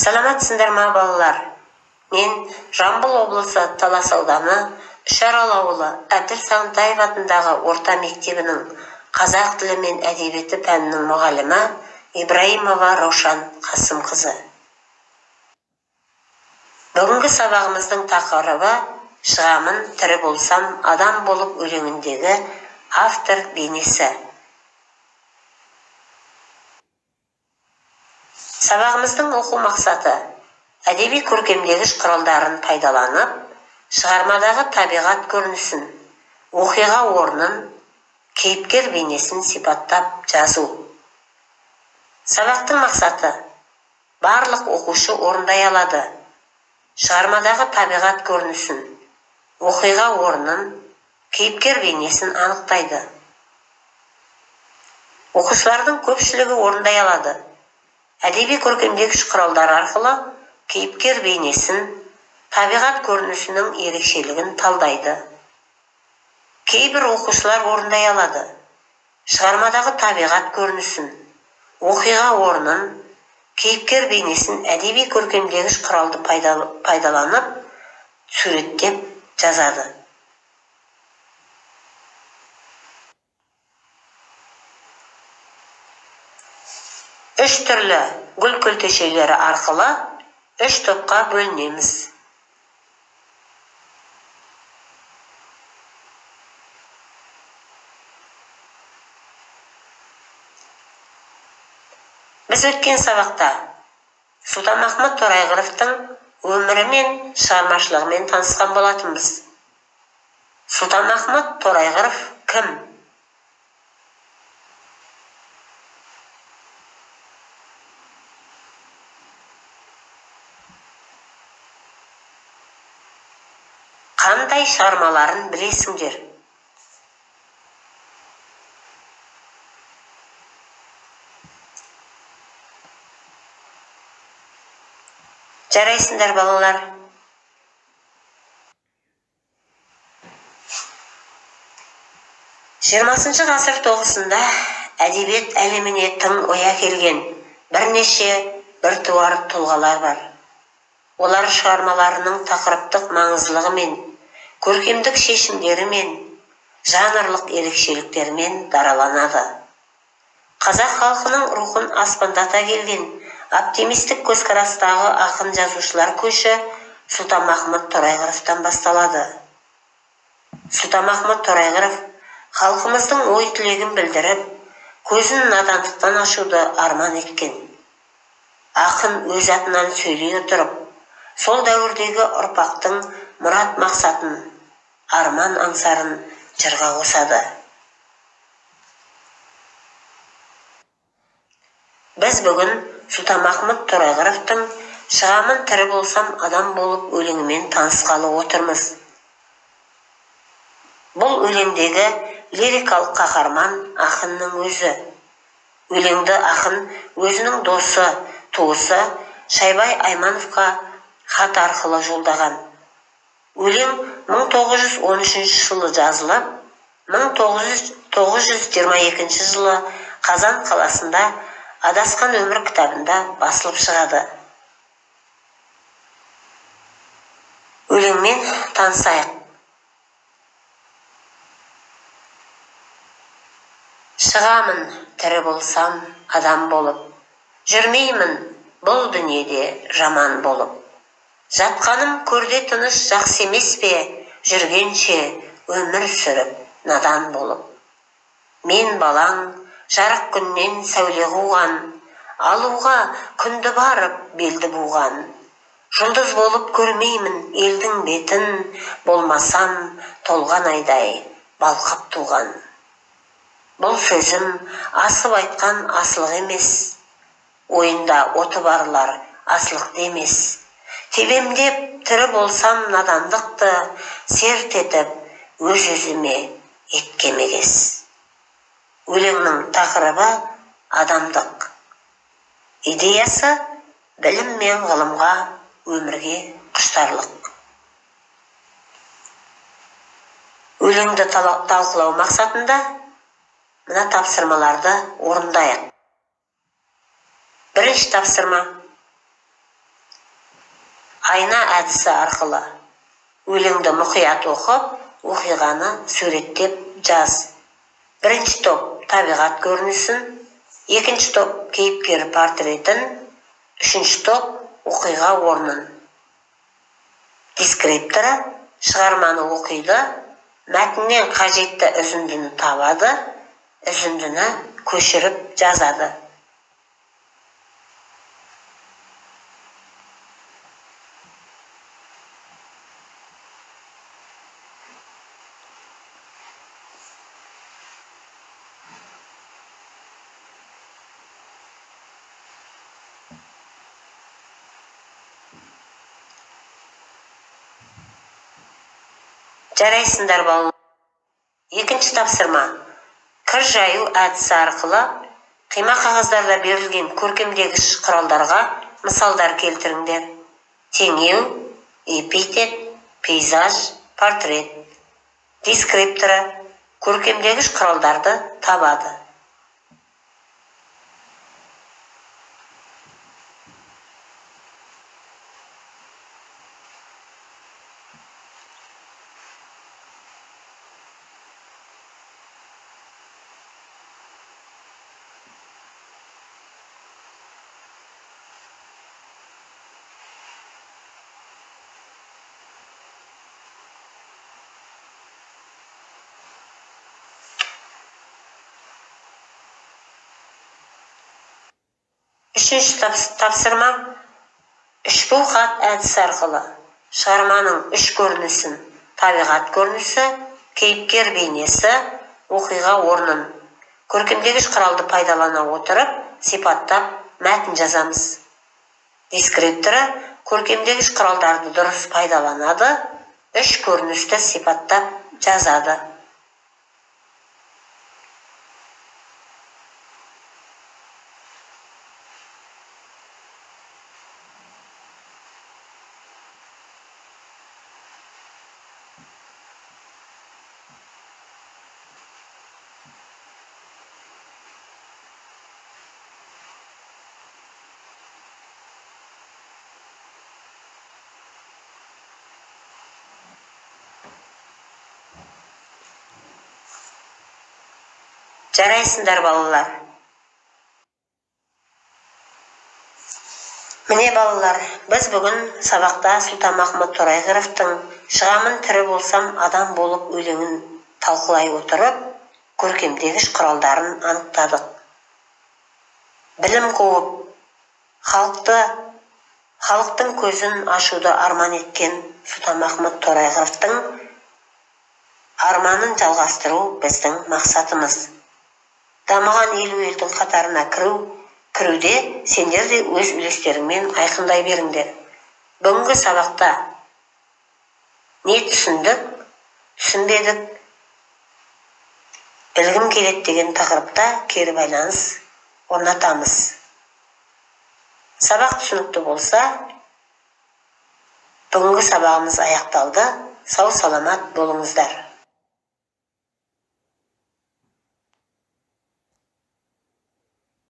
Саламатсыңдар ма, балалар? Мен Жамбыл облысы Талас ауданы Үшарал ауылы Әбділ Сағынтаев атындағы орта мектебінің қазақ тілі мен әдебиеті пәнінің мұғалімі Ибраимова Раушан Қасымқызы. Бүгінгі сабағымыздың тақырыбы «Шығамын, тірі болсам, адам болып» өлеңіндегі автор бейнесі. Сабағымыздың оқу мақсаты әдеби көркемдегіш құралдарын пайдаланып, шығармадағы табиғат көрінісін, оқиға орнын, кейіпкер бейнесін сипаттап жазу. Сабақтың мақсаты барлық оқушы орындай алады. Шығармадағы табиғат көрінісін, оқиға орнын, кейіпкер бейнесін анықтайды. Оқушылардың көпшілігі орындай алады. Әдеби көркемдегіш құралдар арқылы кейіпкер бейнесін, табиғат көрінісінің ерекшелігін талдайды. Кейбір оқушылар орындай алады. Шығармадағы табиғат көрінісін, оқиға орнын, кейіпкер бейнесін әдеби көркемдегіш құралды пайдаланып, суреттеп жазады. Үш түрлі гүл күлтешелері арқылы үш топқа бөлінеміз. Біз өткен сабақта Сұлтанмахмұт Торайғыровтың өмірі мен шығармашылығымен танысқан болатынбыз. Сұлтанмахмұт Торайғыров кім? Қандай шығармаларын білесіңдер? Жарайсыңдар, балалар. Жиырмасыншы ғасыр тоғысында әдебиет әлеміне тың ой әкелген бірнеше біртуар тұлғалар бар. Олар шығармаларының тақырыптық маңыздылығымен, көркемдік шешімдерімен, жанрлық ерекшеліктерімен дараланады. Қазақ халқының рухын аспандата келген оптимистік көзқарастағы ақын жазушылар көші Сұлтанмахмұт Торайғыровтан басталады. Сұлтанмахмұт Торайғыров халқымыздың ой тілегін білдіріп, көзін надандықтан ашуды арман еткен. Ақын өз атынан сөйлей отырып, сол дәуірдегі ұрпақтың мұрат мақсатын, арман аңсарын жырға қосады. Біз бүгін Сұлтанмахмұт Торайғыровтың «Шығамын, тірі болсам, адам болып» өлеңімен танысқалы отырмыз. Бұл өлеңдегі лирикалық қаһарман ақынның өзі. Өлеңді ақын өзінің досы, туысы Шайбай Аймановқа хат арқылы жолдаған. Өлең 1913 жылы жазылып, 1922 жылы Қазан қаласында Адасқан өмір кітабында басылып шығады. Өлеңмен танысайық. Шығамын, тірі болсам, адам болып, жүрмеймін бұл дүниеде жаман болып. Жатқаным көрде тыныш жақсы емес пе, жүргенше өмір сүріп надан болып. Мен балаң, жарық күннен сәуле қуған, алуға күнді барып белді буған. Жұлдыз болып көрмеймін елдің бетін, болмасам толған айдай балқып туған. Бұл сөзім асып айтқан асылық емес, ойында оты барлар асылық демес. Тебемдеп тірі болсам надандықты, серт етіп өз-өзіме еткем егес. Өлеңнің тақырыбы адамдық. Идеясы білім мен ғылымға, өмірге құштарлық. Өлеңді талқылау мақсатында мына тапсырмаларды орындайық. Бірінші тапсырма: айна әдісі арқылы өлеңді мұқият оқып, оқиғаны суреттеп жаз. Бірінші топ табиғат көрінісін, екінші топ кейіпкер портретін, үшінші топ оқиға орнын. Дескрипторы шығарманы оқиды, мәтіннен қажетті үзіндіні табады, үзіндіні көшіріп жазады. Жарайсыңдар балалар. Екінші тапсырма. Кір жаю әдісі арқылы қима қағаздарда берілген көркемдегіш құралдарға мысалдар келтіріңдер. Теңеу, эпитет, пейзаж, портрет. Дескрипторы көркемдегіш құралдарды табады. Үшінші тапсырма. Үшбу хат әдісі арқылы шығарманың үш көрінісін, табиғат көрінісі, кейіпкер бейнесі, оқиға орнын көркемдегіш құралды пайдалана отырып сипаттап мәтін жазамыз. Дескрипторы көркемдегіш құралдарды дұрыс пайдаланады, үш көріністі сипаттап жазады. Жарайсыңдар балалар. Міне балалар, біз бүгін сабақта Сұлтанмахмұт Торайғыровтың «Шығамын тірі болсам адам болып» өлеңін талқылай отырып, көркемдегіш құралдарын анықтадық. Білім қуып, халықтың көзін ашуды арман еткен Сұлтанмахмұт Торайғыровтың арманын жалғастыру біздің мақсатымыз. Дамыған елдің қатарына кіруде сендер де өз үлестеріңмен айқындай беріңдер. Бүгінгі сабақта не түсіндік, түсінбедік, білгім келеді деген тақырыпта кері байланыс орнатамыз. Сабақ түсінікті болса, бүгінгі сабағымыз аяқталды. Сау саламат болыңыздар.